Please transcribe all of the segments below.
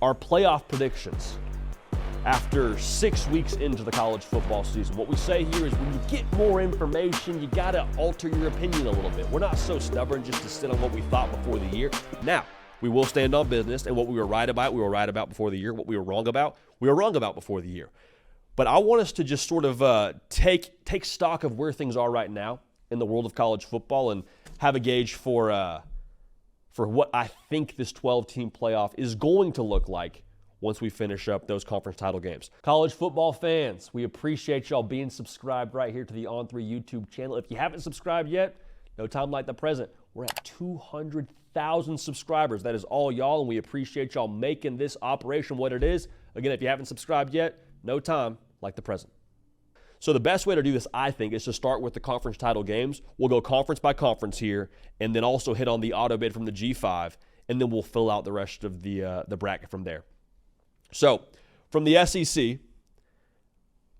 our playoff predictions after 6 weeks into the college football season. What we say here is when you get more information, you got to alter your opinion a little bit. We're not so stubborn just to sit on what we thought before the year. Now, we will stand on business, and what we were right about before the year. What we were wrong about before the year. But I want us to just sort of take stock of where things are right now in the world of college football and have a gauge for what I think this 12-team playoff is going to look like once we finish up those conference title games. College football fans, we appreciate y'all being subscribed right here to the On3 YouTube channel. If you haven't subscribed yet, no time like the present. We're at 200,000 subscribers. That is all y'all, and we appreciate y'all making this operation what it is. Again, if you haven't subscribed yet, no time like the present. So the best way to do this, I think, is to start with the conference title games. We'll go conference by conference here, and then also hit on the auto bid from the G5, and then we'll fill out the rest of the bracket from there. So from the SEC,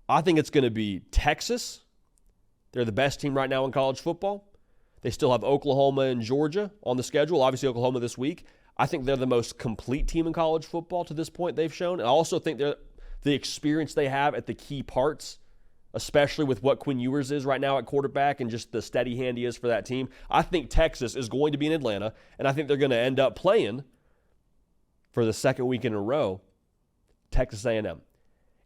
I think it's going to be Texas. They're the best team right now in college football. They still have Oklahoma and Georgia on the schedule. Obviously, Oklahoma this week. I think they're the most complete team in college football to this point they've shown. And I also think they're the experience they have at the key parts, especially with what Quinn Ewers is right now at quarterback and just the steady hand he is for that team. I think Texas is going to be in Atlanta, and I think they're going to end up playing for the second week in a row Texas A&M.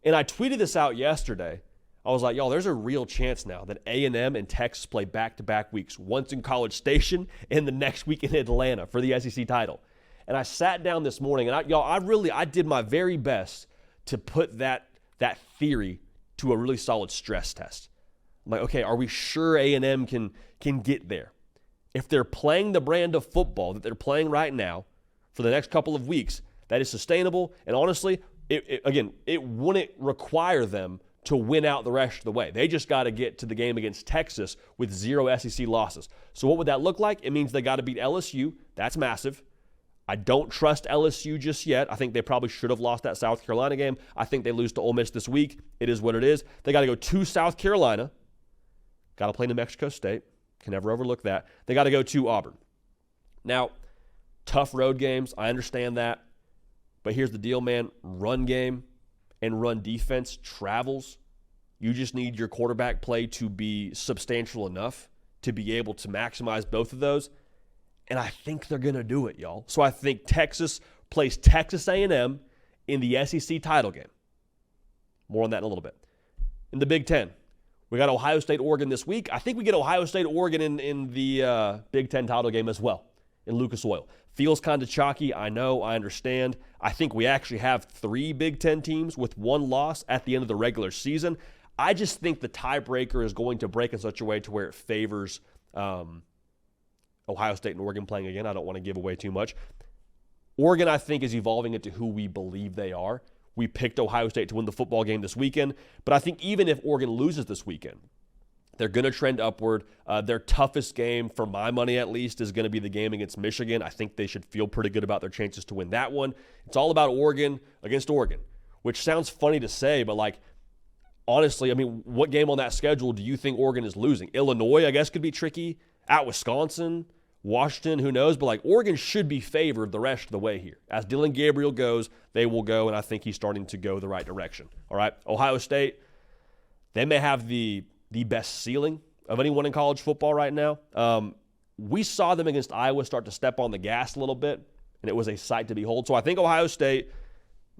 And I tweeted this out yesterday. I was like, y'all, there's a real chance now that A&M and Texas play back-to-back weeks, once in College Station and the next week in Atlanta for the SEC title. And I sat down this morning, and I did my very best to put that theory to a really solid stress test. I'm like, okay, are we sure A&M can get there? If they're playing the brand of football that they're playing right now for the next couple of weeks, that is sustainable. And honestly, it wouldn't require them to win out the rest of the way. They just got to get to the game against Texas with 0 SEC losses. So what would that look like? It means they got to beat LSU. That's massive. I don't trust LSU just yet. I think they probably should have lost that South Carolina game. I think they lose to Ole Miss this week. It is what it is. They got to go to South Carolina. Got to play New Mexico State. Can never overlook that. They got to go to Auburn. Now, tough road games. I understand that. But here's the deal, man. Run game and run defense travels. You just need your quarterback play to be substantial enough to be able to maximize both of those. And I think they're going to do it, y'all. So I think Texas plays Texas A&M in the SEC title game. More on that in a little bit. In the Big Ten, we got Ohio State, Oregon this week. I think we get Ohio State, Oregon in the Big Ten title game as well in Lucas Oil. Feels kind of chalky. I know. I understand. I think we actually have 3 Big Ten teams with 1 loss at the end of the regular season. I just think the tiebreaker is going to break in such a way to where it favors Ohio State and Oregon playing again. I don't want to give away too much. Oregon, I think, is evolving into who we believe they are. We picked Ohio State to win the football game this weekend, but I think even if Oregon loses this weekend, they're going to trend upward. Their toughest game, for my money at least, is going to be the game against Michigan. I think they should feel pretty good about their chances to win that one. It's all about Oregon against Oregon, which sounds funny to say, but honestly, I mean, what game on that schedule do you think Oregon is losing? Illinois, I guess, could be tricky. At Wisconsin, Washington, who knows? But Oregon should be favored the rest of the way here. As Dylan Gabriel goes, they will go, and I think he's starting to go the right direction. All right, Ohio State, they may have the best ceiling of anyone in college football right now. We saw them against Iowa start to step on the gas a little bit, and it was a sight to behold. So I think Ohio State,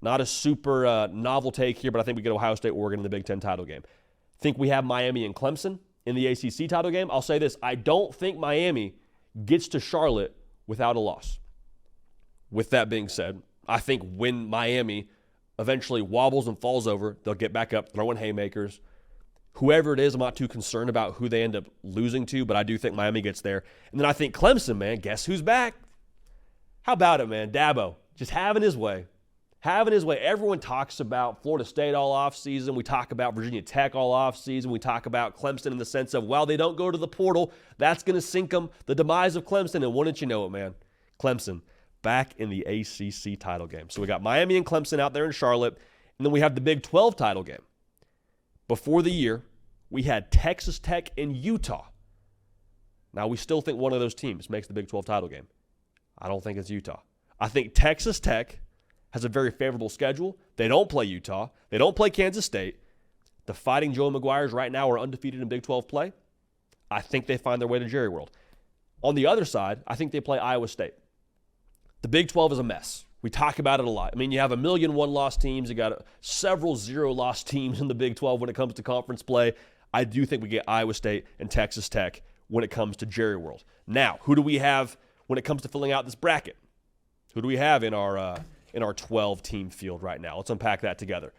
not a super novel take here, but I think we get Ohio State, Oregon in the Big Ten title game. I think we have Miami and Clemson in the ACC title game. I'll say this. I don't think Miami gets to Charlotte without a loss. With that being said, I think when Miami eventually wobbles and falls over, they'll get back up, throwing haymakers. Whoever it is, I'm not too concerned about who they end up losing to, but I do think Miami gets there. And then I think Clemson, man, guess who's back? How about it, man? Dabo, just having his way. Having his way. Everyone talks about Florida State all offseason. We talk about Virginia Tech all offseason. We talk about Clemson in the sense of, well, they don't go to the portal. That's going to sink them. The demise of Clemson. And wouldn't you know it, man? Clemson back in the ACC title game. So we got Miami and Clemson out there in Charlotte. And then we have the Big 12 title game. Before the year, we had Texas Tech and Utah. Now, we still think one of those teams makes the Big 12 title game. I don't think it's Utah. I think Texas Tech has a very favorable schedule. They don't play Utah. They don't play Kansas State. The Fighting Joe McGuires right now are undefeated in Big 12 play. I think they find their way to Jerry World. On the other side, I think they play Iowa State. The Big 12 is a mess. We talk about it a lot. I mean, you have 1,000,000 one-loss teams. You got several zero-loss teams in the Big 12 when it comes to conference play. I do think we get Iowa State and Texas Tech when it comes to Jerry World. Now, who do we have when it comes to filling out this bracket? Who do we have in our 12-team field right now? Let's unpack that together.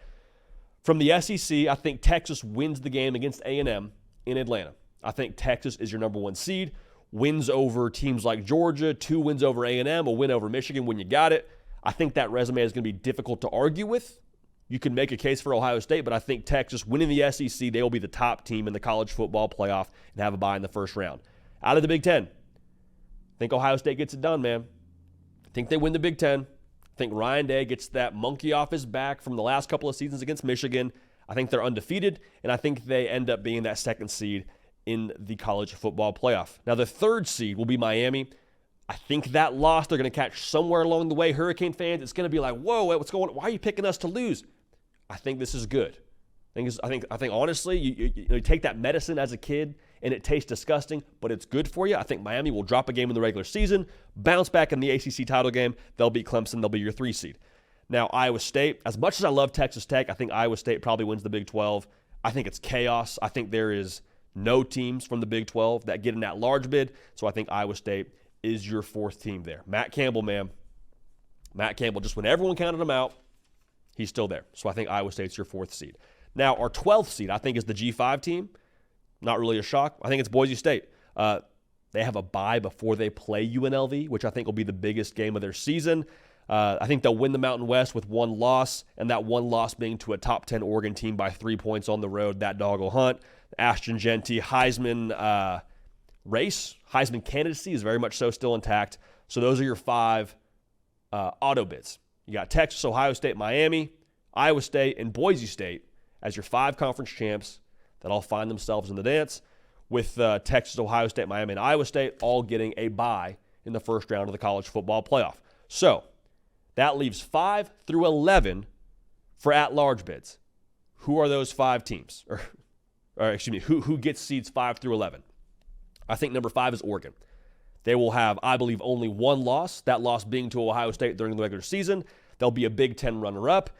From the SEC, I think Texas wins the game against A&M in Atlanta. I think Texas is your number 1 seed, wins over teams like Georgia, 2 wins over A&M, a win over Michigan when you got it. I think that resume is going to be difficult to argue with. You can make a case for Ohio State, but I think Texas, winning the SEC, they will be the top team in the college football playoff and have a bye in the first round. Out of the Big Ten, I think Ohio State gets it done, man. I think they win the Big Ten. I think Ryan Day gets that monkey off his back from the last couple of seasons against Michigan. I think they're undefeated, and I think they end up being that 2nd seed in the college football playoff. Now, the 3rd seed will be Miami. I think that loss they're going to catch somewhere along the way. Hurricane fans, it's going to be like, whoa, what's going on? Why are you picking us to lose? I think this is good. I think honestly, you take that medicine as a kid and it tastes disgusting, but it's good for you. I think Miami will drop a game in the regular season, bounce back in the ACC title game. They'll beat Clemson. They'll be your 3 seed. Now, Iowa State, as much as I love Texas Tech, I think Iowa State probably wins the Big 12. I think it's chaos. I think there is no teams from the Big 12 that get in that large bid, so I think Iowa State is your 4th team there. Matt Campbell, man. Matt Campbell, just when everyone counted him out, he's still there. So I think Iowa State's your 4th seed. Now, our 12th seed, I think, is the G5 team. Not really a shock. I think it's Boise State. They have a bye before they play UNLV, which I think will be the biggest game of their season. I think they'll win the Mountain West with 1 loss, and that 1 loss being to a top 10 Oregon team by 3 points on the road. That dog will hunt. Ashton Genty, Heisman race, Heisman candidacy is very much so still intact. So those are your 5 auto bids. You got Texas, Ohio State, Miami, Iowa State, and Boise State as your 5 conference champs that all find themselves in the dance, with Texas, Ohio State, Miami, and Iowa State all getting a bye in the first round of the college football playoff. So that leaves 5 through 11 for at-large bids. Who are those 5 teams? Or excuse me, who gets seeds 5 through 11? I think number 5 is Oregon. They will have, I believe, only 1 loss, that loss being to Ohio State during the regular season. They'll be a Big Ten runner-up.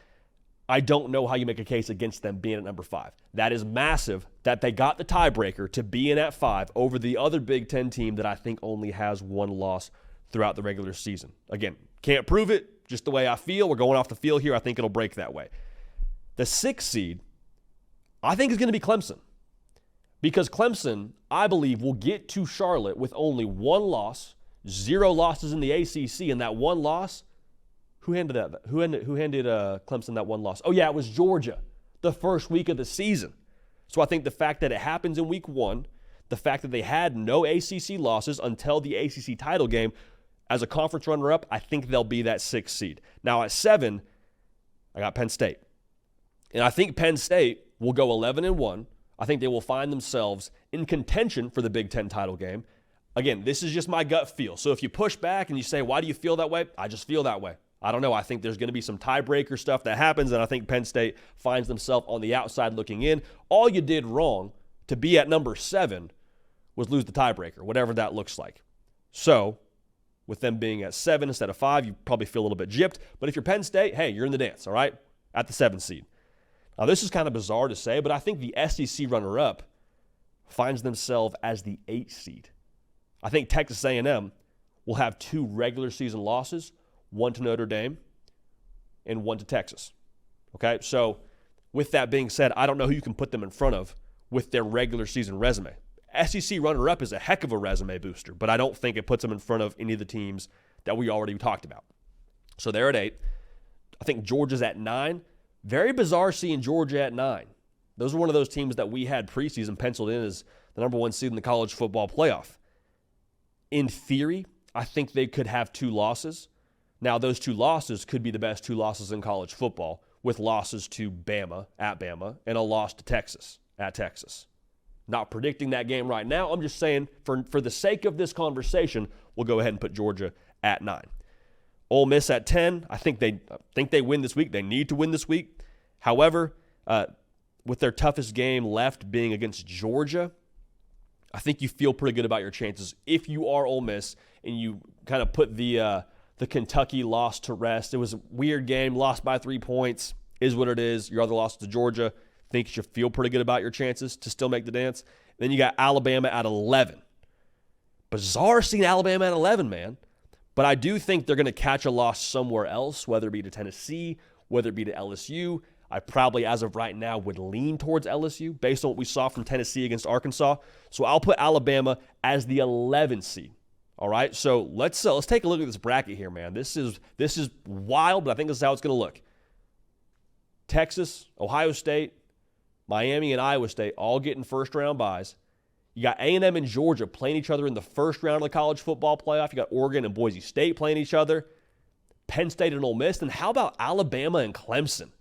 I don't know how you make a case against them being at number 5. That is massive that they got the tiebreaker to be in at 5 over the other Big Ten team that I think only has 1 loss throughout the regular season. Again, can't prove it, just the way I feel. We're going off the field here. I think it'll break that way. The 6th seed, I think, is going to be Clemson. Because Clemson, I believe, will get to Charlotte with only 1 loss, 0 losses in the ACC, and that 1 loss, who handed that? Who handed Clemson that 1 loss? Oh, yeah, it was Georgia, the first week of the season. So I think the fact that it happens in week 1, the fact that they had no ACC losses until the ACC title game, as a conference runner-up, I think they'll be that 6th seed. Now at 7, I got Penn State. And I think Penn State will go 11-1. I think they will find themselves in contention for the Big Ten title game. Again, this is just my gut feel. So if you push back and you say, why do you feel that way? I just feel that way. I don't know. I think there's going to be some tiebreaker stuff that happens, and I think Penn State finds themselves on the outside looking in. All you did wrong to be at number 7 was lose the tiebreaker, whatever that looks like. So with them being at 7 instead of 5, you probably feel a little bit gypped. But if you're Penn State, hey, you're in the dance, all right, at the 7th seed. Now, this is kind of bizarre to say, but I think the SEC runner-up finds themselves as the 8th seed. I think Texas A&M will have 2 regular season losses, 1 to Notre Dame and 1 to Texas. Okay, so with that being said, I don't know who you can put them in front of with their regular season resume. SEC runner-up is a heck of a resume booster, but I don't think it puts them in front of any of the teams that we already talked about. So they're at 8. I think Georgia's at 9. Very bizarre seeing Georgia at 9. Those are one of those teams that we had preseason penciled in as the number 1 seed in the college football playoff. In theory, I think they could have 2 losses. Now, those 2 losses could be the best 2 losses in college football, with losses to Bama at Bama and a loss to Texas at Texas. Not predicting that game right now. I'm just saying for the sake of this conversation, we'll go ahead and put Georgia at 9. Ole Miss at 10. I think they win this week. They need to win this week. However, with their toughest game left being against Georgia, I think you feel pretty good about your chances if you are Ole Miss and you kind of put the Kentucky loss to rest. It was a weird game, lost by 3 points, is what it is. Your other loss to Georgia, think you should feel pretty good about your chances to still make the dance. Then you got Alabama at 11. Bizarre seeing Alabama at 11, man. But I do think they're going to catch a loss somewhere else, whether it be to Tennessee, whether it be to LSU. I probably, as of right now, would lean towards LSU based on what we saw from Tennessee against Arkansas. So I'll put Alabama as the 11th seed. All right, so let's take a look at this bracket here, man. This is wild, but I think this is how it's going to look. Texas, Ohio State, Miami, and Iowa State all getting first-round byes. You got A&M and Georgia playing each other in the first round of the college football playoff. You got Oregon and Boise State playing each other. Penn State and Ole Miss. And how about Alabama and Clemson?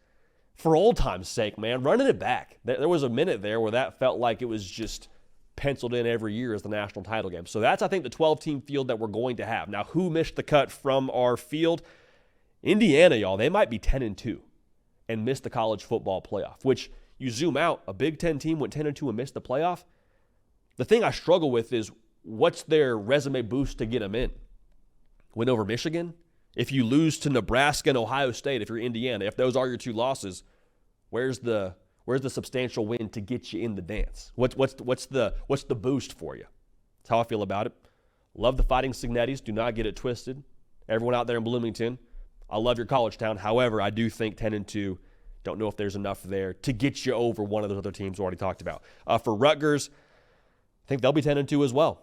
For old time's sake, man, running it back. There was a minute there where that felt like it was just penciled in every year as the national title game. So that's, I think, the 12-team field that we're going to have. Now, who missed the cut from our field? Indiana, y'all, they might be 10-2 and miss the college football playoff, which you zoom out, a Big Ten team went 10-2 and missed the playoff. The thing I struggle with is what's their resume boost to get them in? Win over Michigan? If you lose to Nebraska and Ohio State, if you're Indiana, if those are your two losses, where's the substantial win to get you in the dance? What's the boost for you? That's how I feel about it. Love the Fighting Signettis. Do not get it twisted. Everyone out there in Bloomington, I love your college town. However, I do think 10-2. Don't know if there's enough there to get you over one of those other teams we already talked about. For Rutgers, I think they'll be 10-2 as well.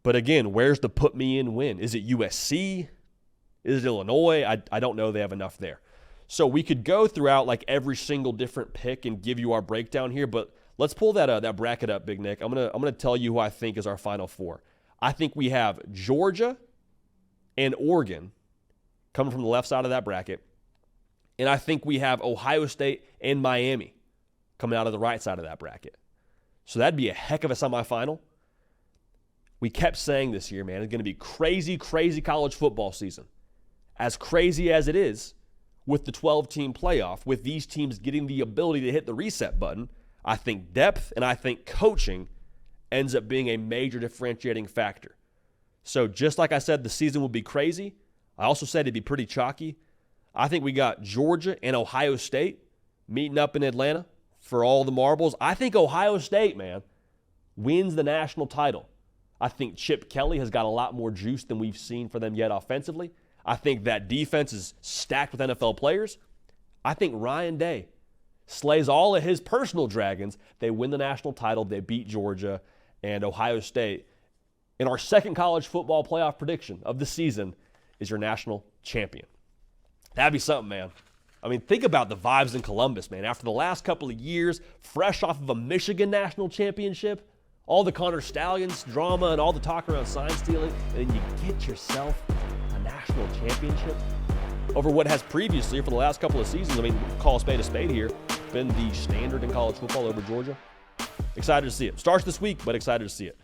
But again, where's the put me in win? Is it USC? Is it Illinois? I don't know. They have enough there. So we could go throughout like every single different pick and give you our breakdown here, but let's pull that bracket up, Big Nick. I'm gonna tell you who I think is our final four. I think we have Georgia and Oregon coming from the left side of that bracket, and I think we have Ohio State and Miami coming out of the right side of that bracket. So that'd be a heck of a semifinal. We kept saying this year, man, it's going to be crazy, crazy college football season. As crazy as it is with the 12-team playoff, with these teams getting the ability to hit the reset button, I think depth and I think coaching ends up being a major differentiating factor. So just like I said, the season will be crazy. I also said it'd be pretty chalky. I think we got Georgia and Ohio State meeting up in Atlanta for all the marbles. I think Ohio State, man, wins the national title. I think Chip Kelly has got a lot more juice than we've seen for them yet offensively. I think that defense is stacked with NFL players. I think Ryan Day slays all of his personal dragons. They win the national title. They beat Georgia and Ohio State. And our second college football playoff prediction of the season is your national champion. That'd be something, man. I mean, think about the vibes in Columbus, man. After the last couple of years, fresh off of a Michigan national championship, all the Connor Stallions drama and all the talk around sign stealing, and then you get yourself a national championship over what has previously, for the last couple of seasons, I mean, call a spade here, been the standard in college football over Georgia. Excited to see it. Starts this week, but excited to see it.